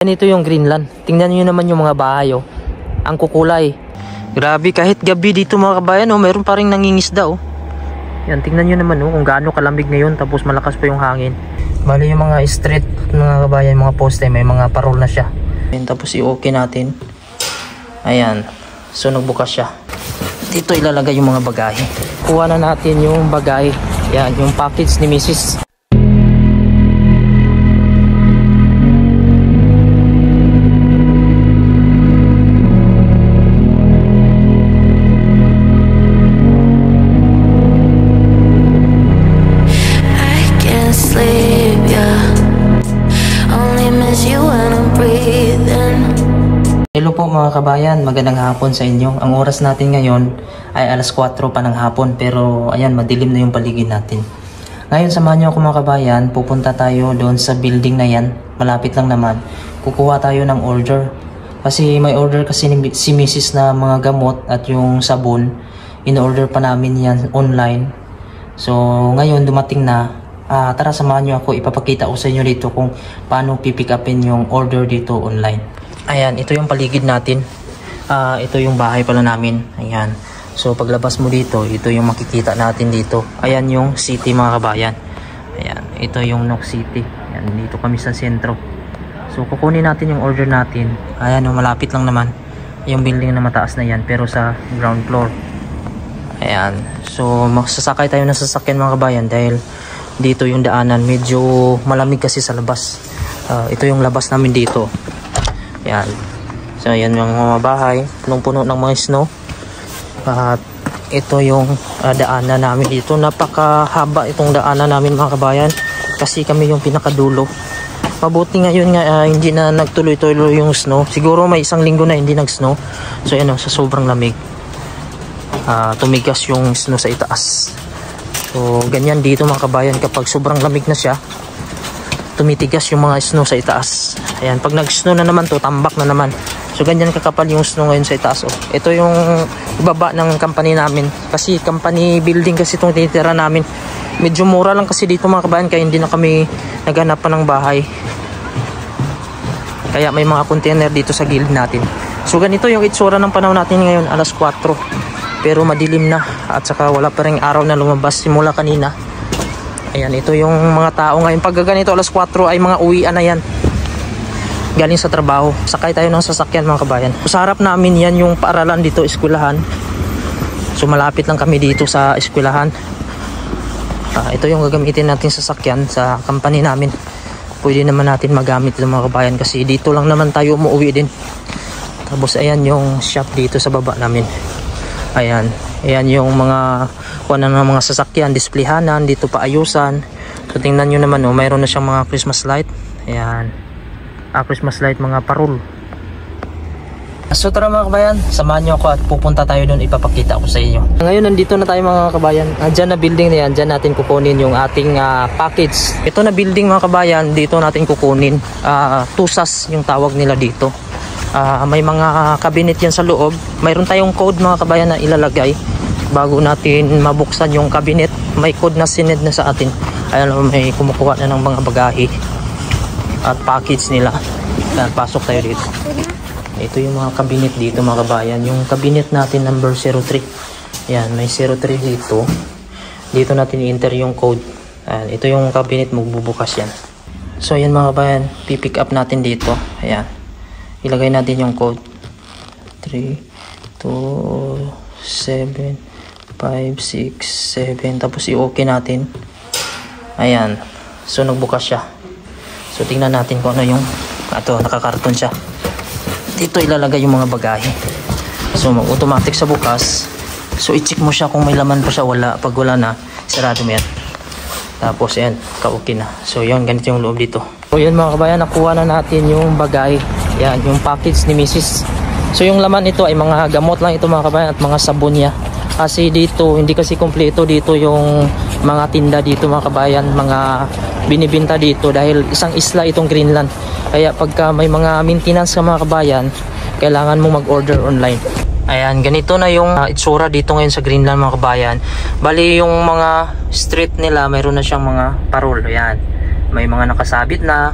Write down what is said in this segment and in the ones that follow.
Ganito yung Greenland. Tingnan niyo naman yung mga bahay, oh. Ang kukulay. Grabe, kahit gabi dito mga kabayan, oh, mayroon pa ring nangingisda, oh. Yan, tingnan nyo naman, oh, kung gaano kalamig ngayon, tapos malakas pa yung hangin. Bali yung mga street mga kabayan, mga poste, may mga parol na siya. Yan, tapos i-okay natin. Ayan, so nagbukas siya. Dito ilalagay yung mga bagahe. Kuha na natin yung bagahe. Yan, yung package ni Mrs. Hello po mga kabayan, magandang hapon sa inyo. Ang oras natin ngayon ay alas 4 pa ng hapon, pero ayan, madilim na yung paligid natin. Ngayon samahan nyo ako mga kabayan, pupunta tayo doon sa building na yan. Malapit lang naman. Kukuha tayo ng order. Kasi may order kasi si Mrs. na mga gamot at yung sabon. In-order pa namin yan online. So ngayon dumating na. Tara samahan nyo ako, ipapakita ko sa inyo dito kung paano pipick upin yung order dito online. Ayan, ito yung paligid natin. Ito yung bahay pala namin. Ayan. So paglabas mo dito, ito yung makikita natin dito. Ayan yung city mga kabayan. Ayan, ito yung Nok City. Ayan, dito kami sa sentro. So kukunin natin yung order natin. Ayan, malapit lang naman. Yung building na mataas na yan, pero sa ground floor. Ayan. So magsasakay tayo ng sasakyan mga kabayan dahil dito yung daanan. Medyo malamig kasi sa labas. Ito yung labas namin dito. Yan. So yan yung mga bahay, punong-puno ng mga snow. At ito yung daanan namin dito. Napakahaba itong daanan namin mga kabayan, kasi kami yung pinakadulo. Mabuti ngayon nga hindi na nagtuloy-tuloy yung snow. Siguro may isang linggo na hindi nag-snow. So yan, sa sobrang lamig, tumigas yung snow sa itaas. So ganyan dito mga kabayan, kapag sobrang lamig na siya, tumitigas yung mga snow sa itaas. Ayan, pag nag-snow na naman to, tambak na naman. So ganyan kakapal yung snow ngayon sa itaas, oh. Ito yung ibaba ng company namin, kasi company building kasi itong tinitira namin. Medyo mura lang kasi dito mga kabayan, kaya hindi na kami naghanap pa ng bahay. Kaya may mga container dito sa gilid natin. So ganito yung itsura ng panahon natin ngayon, alas 4. Pero madilim na, at saka wala pa ring araw na lumabas simula kanina. Ayan, ito yung mga tao ngayon. Pag ganito alas 4 ay mga uwian na yan, galing sa trabaho. Sakay tayo ng sasakyan mga kabayan. Sa harap namin yan yung paaralan dito, eskwelahan. So malapit lang kami dito sa eskwelahan. Ito yung gagamitin natin sasakyan sa company namin. Pwede naman natin magamit ito mga kabayan, kasi dito lang naman tayo umuwi din. Tapos ayan yung shop dito sa baba namin. Ayan, ayan yung mga kuha ng mga sasakyan, displayhanan, dito pa ayusan. So tingnan nyo naman, oh, mayroon na siyang mga Christmas light. Ayan, Christmas light, mga parol. So tara mga kabayan, samahan nyo ako at pupunta tayo doon, ipapakita ko sa inyo. Ngayon nandito na tayo mga kabayan. Dyan na building na yan, dyan natin kukunin yung ating package. Ito na building mga kabayan, dito natin kukunin. Tusas yung tawag nila dito. May mga cabinet yan sa loob. Mayroon tayong code mga kabayan na ilalagay bago natin mabuksan yung cabinet. May code na sinend na sa atin. Ayan, may kumukuha na ng mga bagahe at package nila. Ayan, pasok tayo dito. Ito yung mga cabinet dito mga kabayan. Yung cabinet natin number 03. Ayan, may 03 dito. Dito natin i-enter yung code. Ayan, ito yung cabinet, magbubukas yan. So ayan mga kabayan, pipick up natin dito. Ayan, ilagay natin yung code 3, 2, 7, 5, 6, 7. Tapos i-okay natin. Ayan, so nagbukas siya. So tingnan natin kung ano yung nakakarton siya. Dito ilalagay yung mga bagahe. So automatic sa bukas. So i-check mo siya kung may laman pa siya, wala. Pag wala na, sarado mo yan. Tapos yan, ka-okay na. So yun, ganito yung loob dito. So yun mga kabayan, nakuha na natin yung bagahe. Yan, yung package ni Mrs. So yung laman ito ay mga gamot lang ito mga kabayan, at mga sabon niya. Kasi dito, hindi kasi kompleto dito yung mga tinda dito mga kabayan, mga binibinta dito, dahil isang isla itong Greenland. Kaya pagka may mga maintenance ka mga kabayan, kailangan mong mag-order online. Ayan, ganito na yung itsura dito ngayon sa Greenland mga kabayan. Bali yung mga street nila, mayroon na siyang mga parol. Ayan, may mga nakasabit na.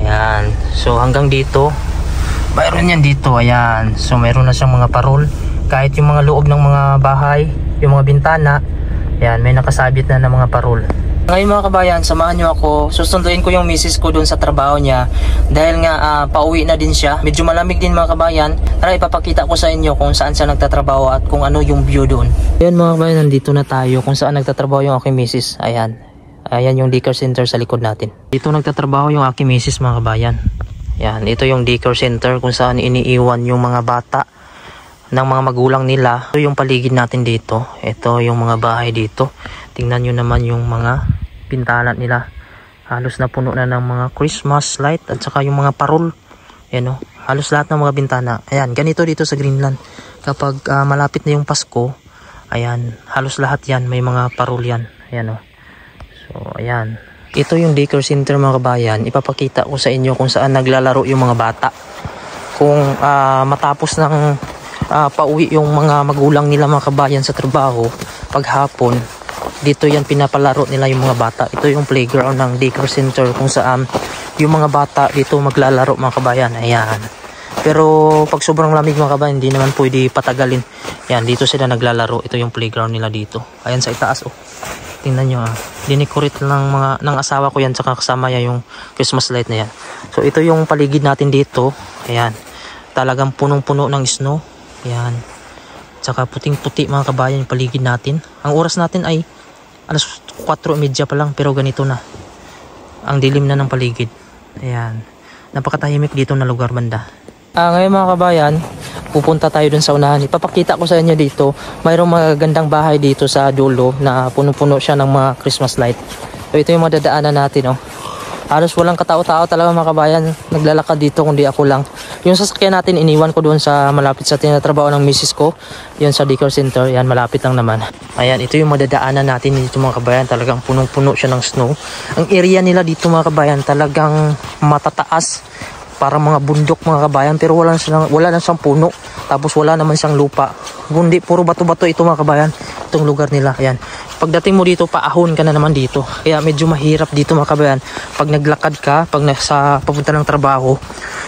Ayan. So hanggang dito, mayroon yan dito. Ayan. So mayroon na siyang mga parol. Kahit yung mga loob ng mga bahay, yung mga bintana, ayan, may nakasabit na ng mga parol. Ngayon mga kabayan, samahan nyo ako. Susunduin ko yung misis ko dun sa trabaho niya. Dahil nga pauwi na din siya. Medyo malamig din mga kabayan. Tara ipapakita ko sa inyo kung saan siya nagtatrabaho at kung ano yung view doon. Ayan mga kabayan, nandito na tayo kung saan nagtatrabaho yung aking misis. Ayan. Ayan yung daycare center sa likod natin. Dito nagtatrabaho yung aking misis mga kabayan. Ayan, ito yung daycare center kung saan iniiwan yung mga bata ng mga magulang nila. Ito yung paligid natin dito. Ito yung mga bahay dito. Tingnan nyo naman yung mga bintana nila. Halos na puno na ng mga Christmas light at saka yung mga parol. Ayan o. Halos lahat ng mga bintana. Ayan, ganito dito sa Greenland. Kapag malapit na yung Pasko, ayan, halos lahat yan. May mga parol yan. Ayan o. So, ayan. Ito yung daycare center mga kabayan. Ipapakita ko sa inyo kung saan naglalaro yung mga bata. Kung matapos ng pauwi yung mga magulang nila mga kabayan sa trabaho, paghapon, dito yan pinapalaro nila yung mga bata. Ito yung playground ng daycare center kung saan yung mga bata dito maglalaro mga kabayan. Ayan. Pero pag sobrang lamig mga kabayan, hindi naman pwede patagalin. Yan, dito sila naglalaro. Ito yung playground nila dito. Ayan sa itaas oh. Tingnan nyo Dinikorit ng asawa ko yan, saka kasama yan yung Christmas light na yan. So ito yung paligid natin dito. Ayan. Talagang punong-puno ng snow. Ayan. Tsaka puting-puti mga kabayan yung paligid natin. Ang oras natin ay alas 4:30 pa lang, pero ganito na. Ang dilim na ng paligid. Ayan. Napakatahimik dito na lugar banda. Ngayon mga kabayan, pupunta tayo dun sa unahan. Ipapakita ko sa inyo dito. Mayroong magagandang bahay dito sa dulo na puno-puno siya ng mga Christmas light. So ito yung madadaanan natin Halos walang katao-tao talaga mga kabayan. Naglalakad dito kundi ako lang. Yung sasakyan natin iniwan ko doon sa malapit sa tinatrabaho ng misis ko. Yun sa daycare center. Yan, malapit lang naman. Ayan, ito yung madadaanan natin dito mga kabayan. Talagang punong-puno siya ng snow. Ang area nila dito mga kabayan talagang matataas. Para mga bundok mga kabayan. Pero wala na siyang puno. Tapos wala naman siyang lupa. Kundi puro bato-bato ito mga kabayan. Itong lugar nila. Ayan. Pagdating mo dito, paahon ka na naman dito. Kaya medyo mahirap dito mga kabayan. Pag naglakad ka, pag nasa papunta ng trabaho.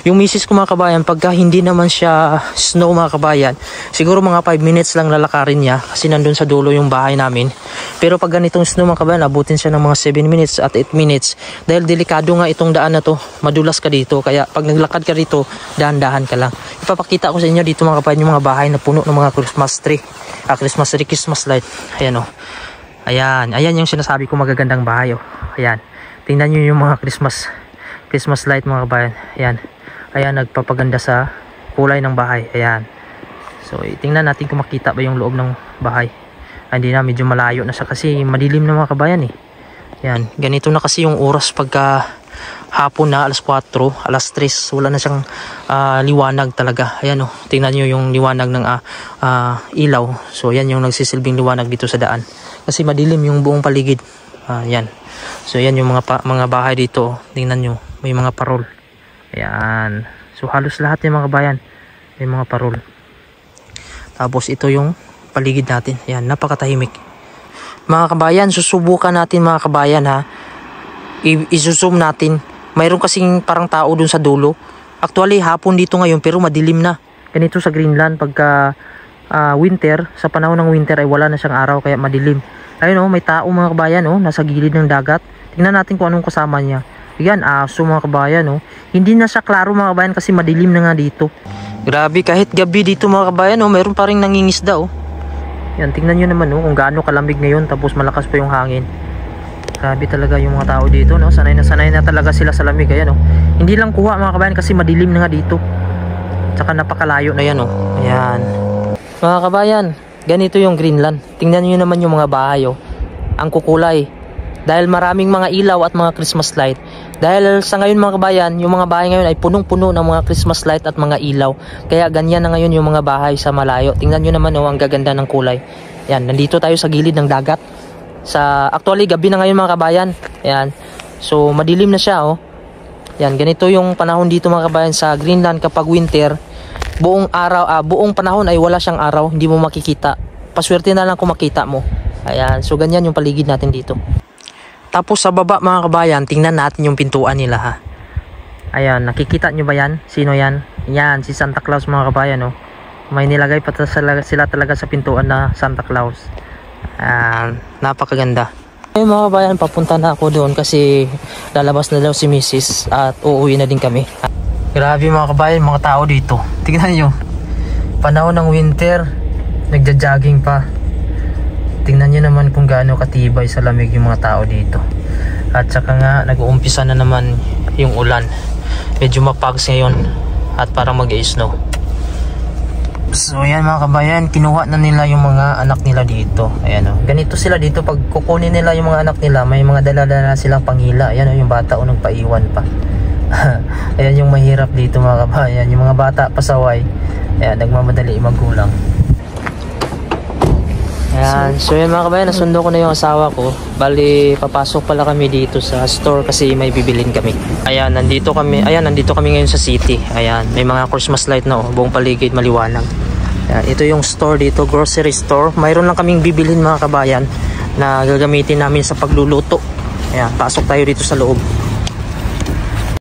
Yung misis ko mga kabayan, pagka hindi naman siya snow mga kabayan, siguro mga 5 minutes lang lalakarin niya. Kasi nandun sa dulo yung bahay namin. Pero pag ganitong snow mga kabayan, abutin siya ng mga 7 minutes at 8 minutes. Dahil delikado nga itong daan na to. Madulas ka dito. Kaya pag naglakad ka dito, dahan-dahan ka lang. Ipapakita ko sa inyo dito mga kabayan yung mga bahay na puno ng mga Christmas tree. Christmas light. Ayan Ayan yung sinasabi ko magagandang bahay Ayan. Tingnan nyo yung mga Christmas light mga kabayan. Ayan, nagpapaganda sa kulay ng bahay. Ayan. So, tingnan natin kung makita ba yung loob ng bahay. Hindi na, medyo malayo na siya kasi madilim na mga kabayan Ayan, ganito na kasi yung oras pagka hapon na, alas 4, alas 3, wala na siyang liwanag talaga. Ayan tingnan nyo yung liwanag ng ilaw. So, yan yung nagsisilbing liwanag dito sa daan. Kasi madilim yung buong paligid. Yan. So yan yung mga bahay dito. Tingnan nyo. May mga parol. Ayan. So halos lahat yung mga bayan. May mga parol. Tapos ito yung paligid natin. Ayan. Napakatahimik. Mga kabayan, susubukan natin mga kabayan I-zoom natin. Mayroon kasing parang tao dun sa dulo. Actually hapon dito ngayon pero madilim na. Ganito sa Greenland pagka winter, sa panahon ng winter ay wala na siyang araw kaya madilim. Ayun may tao mga kabayan nasa gilid ng dagat. Tingnan natin kung anong kasama niya. Yan, aso mga kabayan Hindi na siya klaro mga kabayan kasi madilim na nga dito. Grabe, kahit gabi dito mga kabayan mayroon pa ring nangingisda Yan, tingnan nyo naman kung gaano kalamig ngayon tapos malakas pa yung hangin. Grabe talaga yung mga tao dito sanay na talaga sila sa lamig. Ayan Hindi lang kuha mga kabayan kasi madilim na nga dito. Tsaka napakalayo na yan Ayan. Mga kabayan, ganito yung Greenland. Tingnan nyo naman yung mga bahay Ang kukulay. Dahil maraming mga ilaw at mga Christmas light. Dahil sa ngayon mga kabayan, yung mga bahay ngayon ay punong-puno ng mga Christmas light at mga ilaw. Kaya ganyan na ngayon yung mga bahay sa malayo. Tingnan nyo naman ang gaganda ng kulay. Yan, nandito tayo sa gilid ng dagat. Actually, gabi na ngayon mga kabayan. Yan. So, madilim na siya Yan, ganito yung panahon dito mga kabayan sa Greenland kapag winter. Buong panahon ay wala siyang araw, hindi mo makikita. Paswerte na lang kung makita mo. Ayan, so ganyan yung paligid natin dito. Tapos sa baba mga kabayan, tingnan natin yung pintuan nila Ayan, nakikita nyo ba yan? Sino yan? Yan, si Santa Claus mga kabayan, oh. May nilagay pa sila talaga sa pintuan na Santa Claus. Napakaganda. Ayun mga kabayan, papunta na ako doon kasi lalabas na daw si Mrs. at uuwi na din kami. Grabe mga kabayan, mga tao dito. Tingnan nyo. Panahon ng winter, nagja-jogging pa. Tingnan nyo naman kung gaano katibay sa lamig yung mga tao dito. At saka nga, nag-uumpisa na naman yung ulan. Medyo mapags ngayon at parang mag-i-snow. So ayan mga kabayan, kinuha na nila yung mga anak nila dito. Ayan o, ganito sila dito. Pag kukunin nila yung mga anak nila, may mga dala-dala silang pangila. Ayan o, yung bata o nagpaiwan pa. Ayan yung mahirap dito mga kabayan. Yung mga bata pasaway, ayan, nagmamadali magulang. Ayan, so yun mga kabayan, nasundo ko na yung asawa ko. Bali, papasok pala kami dito sa store kasi may bibilin kami. Ayan, nandito kami ngayon sa city. Ayan, may mga Christmas light na, oh, buong paligid maliwanag. Ayan, ito yung store dito, grocery store. Mayroon lang kaming bibilin mga kabayan na gagamitin namin sa pagluluto. Ayan, pasok tayo dito sa loob.